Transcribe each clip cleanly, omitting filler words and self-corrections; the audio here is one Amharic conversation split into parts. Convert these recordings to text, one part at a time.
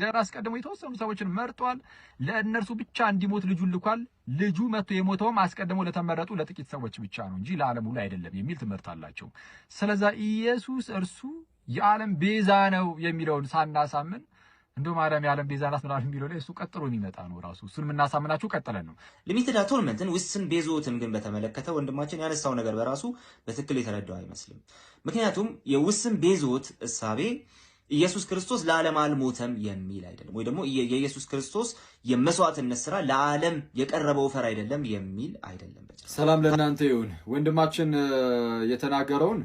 እግዚአብሔር አስቀድሞ የተወሰኑ ሰዎችን መርጧል። ለእነርሱ ብቻ እንዲሞት ልጁን ልኳል። ልጁ መጥቶ የሞተውም አስቀድሞ ለተመረጡ ለጥቂት ሰዎች ብቻ ነው እንጂ ለዓለም ሁሉ አይደለም የሚል ትምህርት አላቸው። ስለዛ ኢየሱስ እርሱ የዓለም ቤዛ ነው የሚለውን ሳናሳምን እንደው ማርያም የዓለም ቤዛ ናት ምናምን የሚለው ላይ እሱ ቀጥሎ የሚመጣ ነው ራሱ። እሱን የምናሳምናችሁ ቀጥለን ነው። ሊሚትድ አቶንመንትን ውስን ቤዞትን ግን በተመለከተ ወንድማችን ያነሳው ነገር በራሱ በትክክል የተረዳው አይመስልም። ምክንያቱም የውስን ቤዞት እሳቤ ኢየሱስ ክርስቶስ ለዓለም አልሞተም የሚል አይደለም፣ ወይ ደግሞ የኢየሱስ ክርስቶስ የመስዋዕትነት ስራ ለዓለም የቀረበው ፈር አይደለም የሚል አይደለም። ሰላም ለእናንተ ይሁን። ወንድማችን የተናገረውን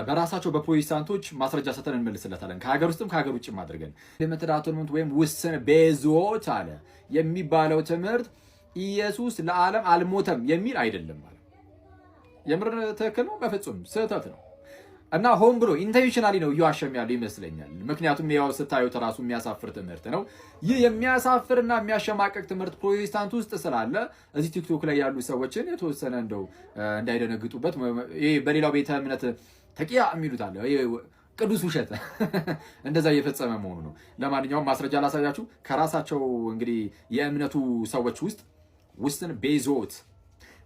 በራሳቸው በፕሮቴስታንቶች ማስረጃ ሰተን እንመልስለታለን። ከሀገር ውስጥም ከሀገር ውጭም አድርገን ሊሚትድ አቶንመንት ወይም ውስን ቤዞት አለ የሚባለው ትምህርት ኢየሱስ ለዓለም አልሞተም የሚል አይደለም ማለት የምር ትክክል ነው? በፍጹም ስህተት ነው። እና ሆን ብሎ ኢንቴንሽናሊ ነው እየዋሸም ያለው ይመስለኛል። ምክንያቱም ያው ስታዩት ራሱ የሚያሳፍር ትምህርት ነው። ይህ የሚያሳፍርና የሚያሸማቀቅ ትምህርት ፕሮቴስታንት ውስጥ ስላለ እዚህ ቲክቶክ ላይ ያሉ ሰዎችን የተወሰነ እንደው እንዳይደነግጡበት ይሄ በሌላው ቤተ እምነት ተቂያ የሚሉት አለ ቅዱስ ውሸት እንደዛ እየፈጸመ መሆኑ ነው። ለማንኛውም ማስረጃ ላሳያችሁ። ከራሳቸው እንግዲህ የእምነቱ ሰዎች ውስጥ ውስን ቤዞት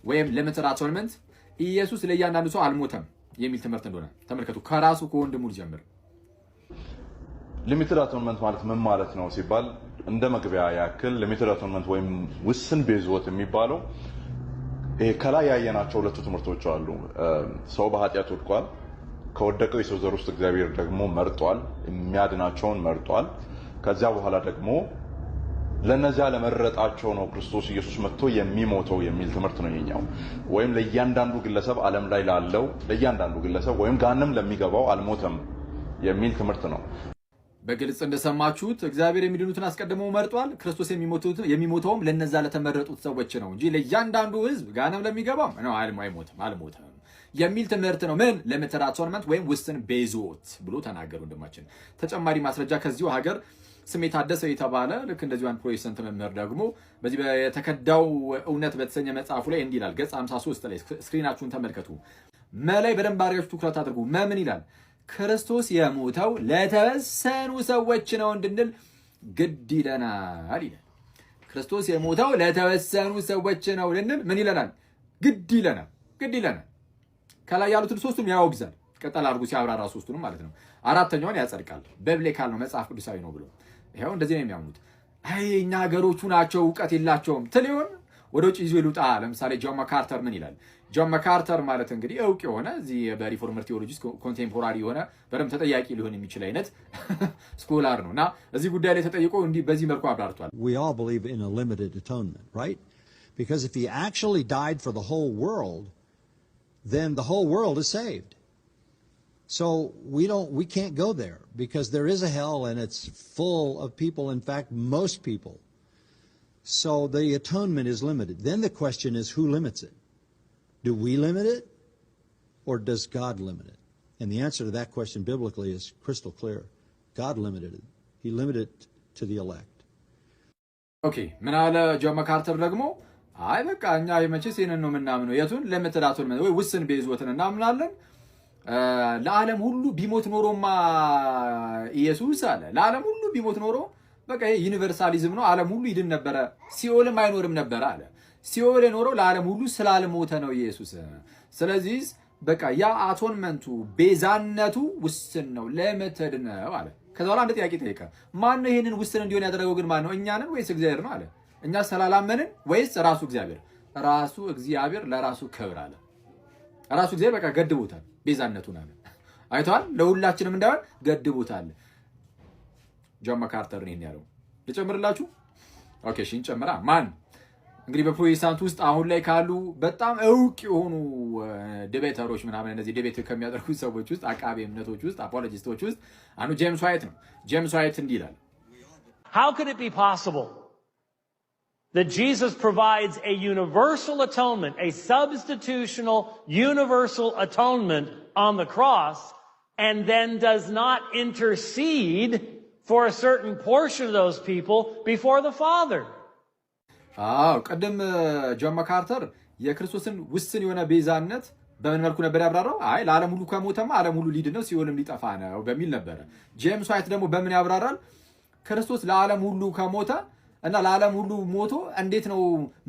ወይም ሊሚትድ አቶንመንት ኢየሱስ ለእያንዳንዱ ሰው አልሞተም የሚል ትምህርት እንደሆነ ተመልከቱ። ከራሱ ከወንድሙ ጀምር። ሊሚትድ አቶንመንት ማለት ምን ማለት ነው ሲባል እንደ መግቢያ ያክል ሊሚትድ አቶንመንት ወይም ውስን ቤዞት የሚባለው ይሄ ከላይ ያየናቸው ሁለቱ ትምህርቶች አሉ። ሰው በኃጢአት ወድቋል። ከወደቀው የሰው ዘር ውስጥ እግዚአብሔር ደግሞ መርጧል፣ የሚያድናቸውን መርጧል። ከዚያ በኋላ ደግሞ ለነዚያ ለመረጣቸው ነው ክርስቶስ ኢየሱስ መጥቶ የሚሞተው የሚል ትምህርት ነው የኛው። ወይም ለእያንዳንዱ ግለሰብ ዓለም ላይ ላለው ለእያንዳንዱ ግለሰብ ወይም ጋንም ለሚገባው አልሞተም የሚል ትምህርት ነው። በግልጽ እንደሰማችሁት እግዚአብሔር የሚድኑትን አስቀድሞ መርጧል። ክርስቶስ የሚሞተውም ለነዛ ለተመረጡት ሰዎች ነው እንጂ ለእያንዳንዱ ሕዝብ ጋንም ለሚገባው ነው አልሞተም የሚል ትምህርት ነው። ምን ሊሚትድ አቶንመንት ወይም ውስን ቤዞት ብሎ ተናገሩ ወንድማችን። ተጨማሪ ማስረጃ ከዚሁ ሀገር ስሜ ታደሰ የተባለ ልክ እንደዚሁ አንድ ፕሮቴስታንት መምህር ደግሞ በዚህ የተከዳው እውነት በተሰኘ መጽሐፉ ላይ እንዲህ ይላል። ገጽ 53 ላይ ስክሪናችሁን ተመልከቱ። መላይ በደንብ አድርጋችሁ ትኩረት አድርጉ። ምን ይላል? ክርስቶስ የሞተው ለተወሰኑ ሰዎች ነው እንድንል ግድ ይለናል ይላል። ክርስቶስ የሞተው ለተወሰኑ ሰዎች ነው እንድንል ምን ይለናል? ግድ ይለናል። ከላይ ያሉትን ሶስቱም ያወግዛል። ቀጠል አድርጉ ሲያብራራ ሶስቱንም ማለት ነው። አራተኛውን ያጸድቃል። በብሊካል ነው መጽሐፍ ቅዱሳዊ ነው ብሎ ይሄው እንደዚህ ነው የሚያምኑት። አይ እኛ ሀገሮቹ ናቸው እውቀት የላቸውም ትሊዮን ወደ ውጭ ይዞ ይሉጣ። ለምሳሌ ጆን ማካርተር ምን ይላል? ጆን ማካርተር ማለት እንግዲህ እውቅ የሆነ እዚህ በሪፎርመር ቲዮሎጂ ኮንቴምፖራሪ የሆነ በደምብ ተጠያቂ ሊሆን የሚችል አይነት ስኮላር ነው እና እዚህ ጉዳይ ላይ ተጠይቆ እንዲህ በዚህ መልኩ አብራርቷል። We all believe in a limited atonement, right? Because if he actually died for the whole world, then the whole world is saved. So we can't go there because there is a hell and it's full of people, in fact most people. So the atonement is limited. Then the question is, who limits it? Do we limit it or does God limit it? And the answer to that question biblically is crystal clear. God limited it. He limited it to the elect. Okay, ምን አለ ጆን ማካርተር ደግሞ አይ በቃ እኛ የመቼስ ይሄንን ነው የምናምነው የቱን ሊሚትድ አቶንመንት ወይ ውስን ቤዞትን እናምናለን። ለዓለም ሁሉ ቢሞት ኖሮማ ኢየሱስ አለ ለዓለም ሁሉ ቢሞት ኖሮ በቃ ይሄ ዩኒቨርሳሊዝም ነው፣ ዓለም ሁሉ ይድን ነበረ፣ ሲኦልም አይኖርም ነበር አለ። ሲኦል የኖረው ለዓለም ሁሉ ስላልሞተ ነው ኢየሱስ። ስለዚህ በቃ ያ አቶንመንቱ ቤዛነቱ ውስን ነው፣ ሊሚትድ ነው አለ። ከዛ በኋላ አንድ ጥያቄ ጠየቀ። ማን ነው ይሄንን ውስን እንዲሆን ያደረገው ግን ማን ነው? እኛ ነን ወይስ እግዚአብሔር ነው አለ። እኛ ስላላመንን ወይስ ራሱ እግዚአብሔር? ራሱ እግዚአብሔር ለራሱ ክብር አለ። ራሱ እግዚአብሔር በቃ ገድቦታል ቤዛነቱን አለ። አይተዋል። ለሁላችንም እንዳይሆን ገድቦታል። ጆን ማካርተር ነው ያለው። ልጨምርላችሁ? ኦኬ እሺ እንጨምራ። ማን እንግዲህ በፕሮቴስታንት ውስጥ አሁን ላይ ካሉ በጣም እውቅ የሆኑ ዲቤተሮች ምናምን እነዚህ ዲቤት ከሚያደርጉ ሰዎች ውስጥ አቃቤ እምነቶች ውስጥ አፖሎጂስቶች ውስጥ አንዱ ጄምስ ዋይት ነው። ጄምስ ዋይት እንዲህ ይላል። How could it be possible that Jesus provides a universal atonement, a substitutional universal atonement on the cross, and then does not intercede for a certain portion of those people before the Father? ቀደም ጆን ማካርተር የክርስቶስን ውስን የሆነ ቤዛነት በምን መልኩ ነበር ያብራራው? አይ ለዓለም ሁሉ ከሞተማ ዓለም ሁሉ ሊድን ነው ሲኦልም ሊጠፋ ነው በሚል ነበር። ጄምስ ዋይት ደግሞ በምን ያብራራል? ክርስቶስ ለዓለም ሁሉ ከሞተ እና ለዓለም ሁሉ ሞቶ እንዴት ነው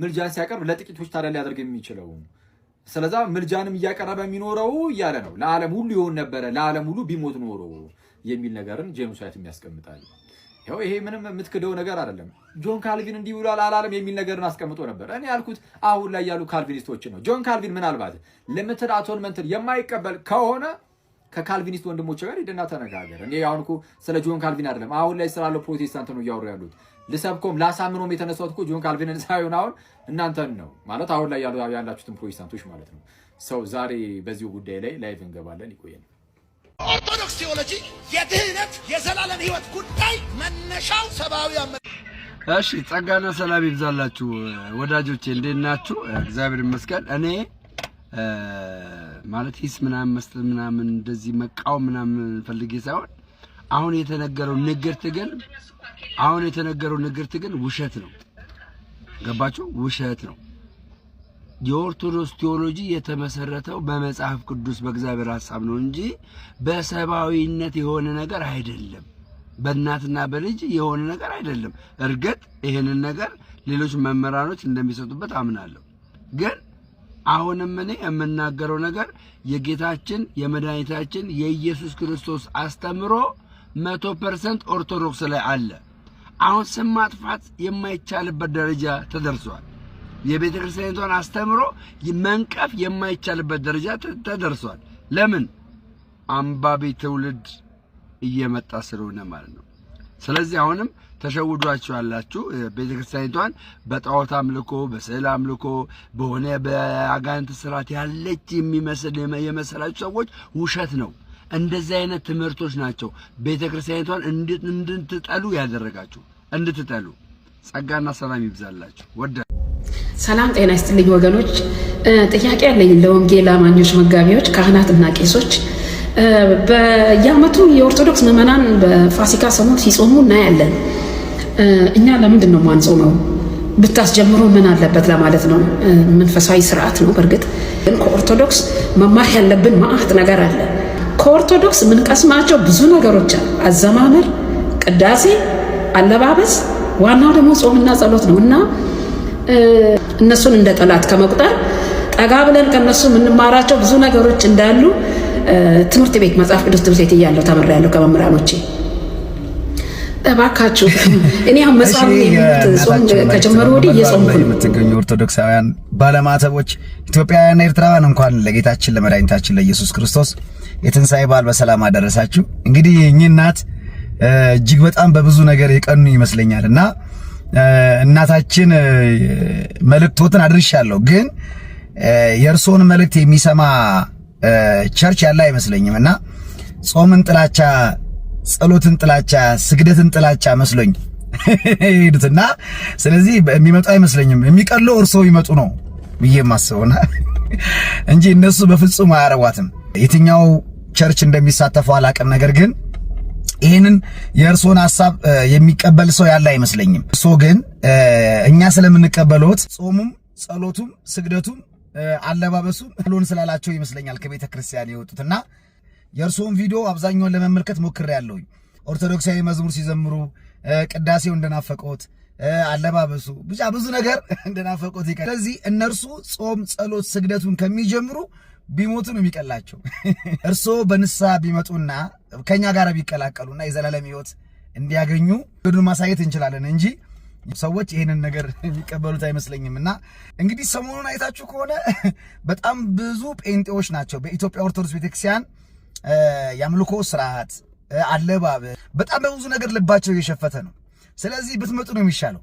ምልጃን ሲያቀርብ ለጥቂቶች ታዲያ ሊያደርግ የሚችለው? ስለዛ ምልጃንም እያቀረበ የሚኖረው እያለ ነው። ለዓለም ሁሉ ይሆን ነበረ ለዓለም ሁሉ ቢሞት ኖሮ የሚል ነገርን ጄምስ ዋይት የሚያስቀምጣል። ያው ይሄ ምንም የምትክደው ነገር አይደለም። ጆን ካልቪን እንዲህ ብሏል አላለም የሚል ነገርን አስቀምጦ ነበር። እኔ ያልኩት አሁን ላይ ያሉ ካልቪኒስቶችን ነው። ጆን ካልቪን ምናልባት ሊሚትድ አቶንመንትን የማይቀበል ከሆነ ከካልቪኒስት ወንድሞች ጋር ሄደና ተነጋገር። እኔ አሁን እኮ ስለ ጆን ካልቪን አይደለም አሁን ላይ ስላለው ፕሮቴስታንት ነው እያወሩ ያሉት። ልሰብኮም ላሳምኖም የተነሳሁት እኮ ጆን ካልቪንን ሳይሆን አሁን እናንተን ነው ማለት አሁን ላይ ያላችሁትን ፕሮቴስታንቶች ማለት ነው። ሰው ዛሬ በዚሁ ጉዳይ ላይ ላይቭ እንገባለን። ይቆየን። ኦርቶዶክስ ቴዎሎጂ የድህነት የዘላለም ህይወት ጉዳይ መነሻው ሰብአዊ እሺ፣ ጸጋና ሰላም ይብዛላችሁ ወዳጆቼ፣ እንዴት ናችሁ? እግዚአብሔር ይመስገን። እኔ ማለት ሂስ ምናምን መስጠት ምናምን እንደዚህ መቃወም ምናምን ፈልጌ ሳይሆን አሁን የተነገረው ንግርት ግን ውሸት ነው። ገባችሁ? ውሸት ነው። የኦርቶዶክስ ቴዎሎጂ የተመሰረተው በመጽሐፍ ቅዱስ በእግዚአብሔር ሐሳብ ነው እንጂ በሰባዊነት የሆነ ነገር አይደለም። በእናትና በልጅ የሆነ ነገር አይደለም። እርግጥ ይሄንን ነገር ሌሎች መመራኖች እንደሚሰጡበት አምናለሁ። ግን አሁንም እኔ የምናገረው ነገር የጌታችን የመድኃኒታችን የኢየሱስ ክርስቶስ አስተምሮ 100% ኦርቶዶክስ ላይ አለ። አሁን ስም ማጥፋት የማይቻልበት ደረጃ ተደርሷል። የቤተ ክርስቲያኒቷን አስተምሮ መንቀፍ የማይቻልበት ደረጃ ተደርሷል። ለምን? አንባቢ ትውልድ እየመጣ ስለሆነ ማለት ነው። ስለዚህ አሁንም ተሸውዷችኋላችሁ። ቤተ ክርስቲያኒቷን በጣዖት አምልኮ፣ በስዕል አምልኮ፣ በሆነ በአጋንንት ስርዓት ያለች የሚመስል የመሰላችሁ ሰዎች ውሸት ነው። እንደዚህ አይነት ትምህርቶች ናቸው ቤተ ክርስቲያኒቷን እንድትጠሉ ያደረጋችሁ። እንድትጠሉ ጸጋና ሰላም ይብዛላችሁ። ሰላም ጤና ይስጥልኝ ወገኖች። ጥያቄ ያለኝ ለወንጌል አማኞች መጋቢዎች፣ ካህናትና ቄሶች በየዓመቱ የኦርቶዶክስ ምዕመናን በፋሲካ ሰሞን ሲጾሙ እናያለን። እኛ ለምንድን ነው ማንጾመው? ብታስጀምሩ ምን አለበት ለማለት ነው። መንፈሳዊ ስርዓት ነው። በእርግጥ ግን ከኦርቶዶክስ መማር ያለብን ማአት ነገር አለ። ከኦርቶዶክስ የምንቀስማቸው ብዙ ነገሮች አሉ። አዘማመር፣ ቅዳሴ፣ አለባበስ፣ ዋናው ደግሞ ጾምና ጸሎት ነው እና እነሱን እንደ ጠላት ከመቁጠር ጠጋ ብለን ከነሱ የምንማራቸው ብዙ ነገሮች እንዳሉ ትምህርት ቤት መጽሐፍ ቅዱስ ትምህርት ቤት እያለሁ ተምሬያለሁ ከመምህራኖቼ። እባካችሁ እኔ አሁን መጽሐፍ ጾም ከጀመሩ ወዲህ እየጾምኩ ነው። የምትገኙ ኦርቶዶክሳውያን ባለማተቦች፣ ኢትዮጵያውያንና ኤርትራውያን እንኳን ለጌታችን ለመድኃኒታችን ለኢየሱስ ክርስቶስ የትንሣኤ በዓል በሰላም አደረሳችሁ። እንግዲህ እኚህ እናት እጅግ በጣም በብዙ ነገር የቀኑ ይመስለኛል እና እናታችን መልእክቶትን አድርሻለሁ፣ ግን የእርሶን መልእክት የሚሰማ ቸርች ያለ አይመስለኝም እና ጾምን ጥላቻ፣ ጸሎትን ጥላቻ፣ ስግደትን ጥላቻ መስሎኝ ሄዱትና ስለዚህ የሚመጡ አይመስለኝም። የሚቀለው እርሶ ይመጡ ነው ብዬ ማስበውና እንጂ እነሱ በፍጹም አያረዋትም። የትኛው ቸርች እንደሚሳተፈው አላውቅም፣ ነገር ግን ይሄንን የእርሶን ሐሳብ የሚቀበል ሰው ያለ አይመስለኝም። እርሶ ግን እኛ ስለምንቀበሉት ጾሙም ጸሎቱም ስግደቱም አለባበሱም ሁሉን ስላላቸው ይመስለኛል ከቤተ ክርስቲያን የወጡትና የእርሶን ቪዲዮ አብዛኛውን ለመመልከት ሞክሬያለሁ። ኦርቶዶክሳዊ መዝሙር ሲዘምሩ ቅዳሴው እንደናፈቁት፣ አለባበሱ ብቻ ብዙ ነገር እንደናፈቁት ይቀር። ስለዚህ እነርሱ ጾም ጸሎት ስግደቱን ከሚጀምሩ ቢሞቱ ነው የሚቀላቸው። እርሶ በንስሐ ቢመጡና ከኛ ጋር ቢቀላቀሉና የዘላለም ሕይወት እንዲያገኙ ግዱን ማሳየት እንችላለን እንጂ ሰዎች ይሄንን ነገር የሚቀበሉት አይመስለኝምና እንግዲህ ሰሞኑን አይታችሁ ከሆነ በጣም ብዙ ጴንጤዎች ናቸው በኢትዮጵያ ኦርቶዶክስ ቤተክርስቲያን የአምልኮ ስርዓት፣ አለባበስ በጣም በብዙ ነገር ልባቸው እየሸፈተ ነው። ስለዚህ ብትመጡ ነው የሚሻለው።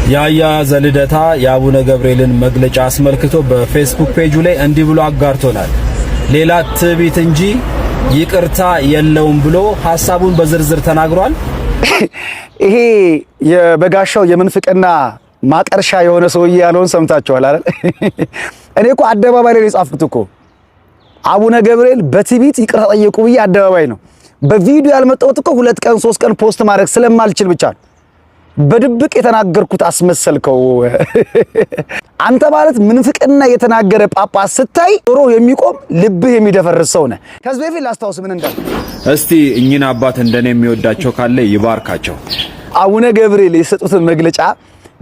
ያያ ዘልደታ የአቡነ ገብርኤልን መግለጫ አስመልክቶ በፌስቡክ ፔጁ ላይ እንዲህ ብሎ አጋርቶናል። ሌላ ትዕቢት እንጂ ይቅርታ የለውም ብሎ ሐሳቡን በዝርዝር ተናግሯል። ይሄ የበጋሻው የምንፍቅና ማቀርሻ የሆነ ሰውዬ ያለውን ሰምታችኋል አይደል? እኔ እኮ አደባባይ ላይ የጻፍኩት እኮ አቡነ ገብርኤል በትዕቢት ይቅርታ ጠየቁ ብዬ አደባባይ ነው። በቪዲዮ ያልመጣሁት እኮ 2 ቀን 3 ቀን ፖስት ማድረግ ስለማልችል ብቻ ነው። በድብቅ የተናገርኩት አስመሰልከው። አንተ ማለት ምንፍቅና የተናገረ ጳጳስ ስታይ ጆሮ የሚቆም ልብህ የሚደፈርስ ሰው ነህ። ከዚህ በፊት ላስታውስ ምን እንዳለ። እስቲ እኚህን አባት እንደኔ የሚወዳቸው ካለ ይባርካቸው። አቡነ ገብርኤል የሰጡትን መግለጫ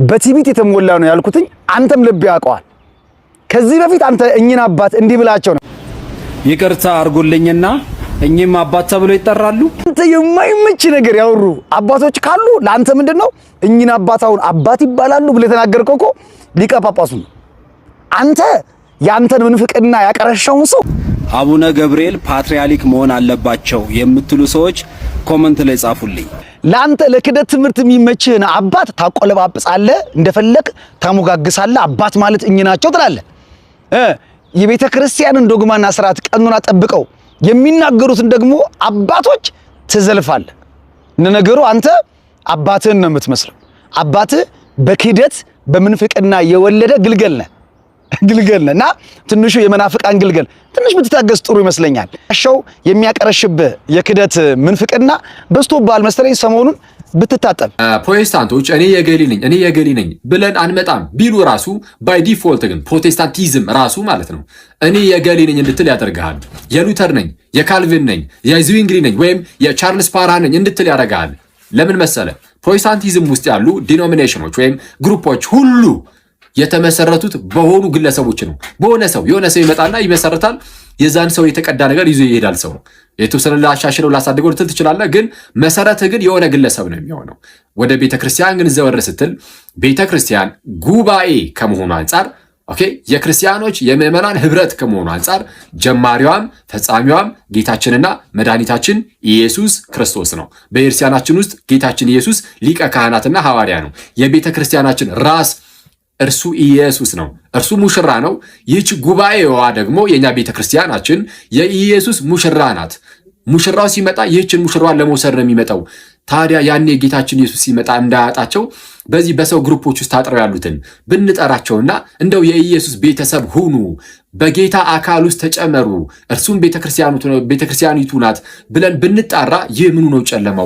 በትዕቢት የተሞላ ነው ያልኩትኝ አንተም ልብ ያውቀዋል። ከዚህ በፊት አንተ እኚህን አባት እንዲህ ብላቸው ነው ይቅርታ አርጉልኝና እኚህም አባት ተብሎ ይጠራሉ። አንተ የማይመች ነገር ያወሩ አባቶች ካሉ ለአንተ ምንድነው እኚህን አባት አሁን አባት ይባላሉ ብለህ ተናገርከው እኮ ሊቀ ጳጳሱ ነው። አንተ ያንተን ምንፍቅና ያቀረሻውን ሰው አቡነ ገብርኤል ፓትርያርክ መሆን አለባቸው የምትሉ ሰዎች ኮሜንት ላይ ጻፉልኝ። ለአንተ ለክደት ትምህርት የሚመችህን አባት ታቆለባብጻለህ፣ እንደፈለክ ታሞጋግሳለህ። አባት ማለት እኚህ ናቸው ትላለህ። የቤተ ክርስቲያንን ዶግማና ስርዓት ቀኖና ጠብቀው የሚናገሩትን ደግሞ አባቶች ትዘልፋለህ። ነገሩ አንተ አባትህን ነው የምትመስለው። አባትህ በክደት በምንፍቅና የወለደ ግልገል ነህ እና ትንሹ የመናፍቃን ግልገል ትንሽ ብትታገስ ጥሩ ይመስለኛል። ሻው የሚያቀረሽብህ የክደት ምንፍቅና በዝቶብሃል መሰለኝ። ሰሞኑን ብትታጠብ ፕሮቴስታንቶች እኔ የገሊ ነኝ ብለን አንመጣም ቢሉ ራሱ ባይ ዲፎልት ግን ፕሮቴስታንቲዝም ራሱ ማለት ነው እኔ የገሊ ነኝ እንድትል ያደርግሃል። የሉተር ነኝ፣ የካልቪን ነኝ፣ የዝዊንግሊ ነኝ ወይም የቻርልስ ፓራ ነኝ እንድትል ያደርግሃል። ለምን መሰለ? ፕሮቴስታንቲዝም ውስጥ ያሉ ዲኖሚኔሽኖች ወይም ግሩፖች ሁሉ የተመሰረቱት በሆኑ ግለሰቦች ነው። በሆነ ሰው የሆነ ሰው ይመጣና ይመሰረታል። የዛን ሰው የተቀዳ ነገር ይዞ ይሄዳል። ሰው የተወሰነ ላሻሽለው ላሳድገው ልትል ትችላለህ፣ ግን መሰረትህ ግን የሆነ ግለሰብ ነው የሚሆነው። ወደ ቤተክርስቲያን ግን ዘወር ስትል ቤተክርስቲያን ጉባኤ ከመሆኑ አንጻር ኦኬ፣ የክርስቲያኖች የምዕመናን ህብረት ከመሆኑ አንጻር ጀማሪዋም ፈጻሚዋም ጌታችንና መድኃኒታችን ኢየሱስ ክርስቶስ ነው። በክርስቲያናችን ውስጥ ጌታችን ኢየሱስ ሊቀ ካህናትና ሐዋርያ ነው። የቤተክርስቲያናችን ራስ እርሱ ኢየሱስ ነው። እርሱ ሙሽራ ነው። ይህች ጉባኤዋ ደግሞ የኛ ቤተክርስቲያናችን የኢየሱስ ሙሽራ ናት። ሙሽራው ሲመጣ ይህችን ሙሽራዋን ለመውሰድ ነው የሚመጣው። ታዲያ ያኔ ጌታችን ኢየሱስ ሲመጣ እንዳያጣቸው በዚህ በሰው ግሩፖች ውስጥ ታጥረው ያሉትን ብንጠራቸውና እንደው የኢየሱስ ቤተሰብ ሁኑ፣ በጌታ አካል ውስጥ ተጨመሩ፣ እርሱም ቤተክርስቲያኒቱ ናት ብለን ብንጣራ ይህ ምኑ ነው ጨለማው?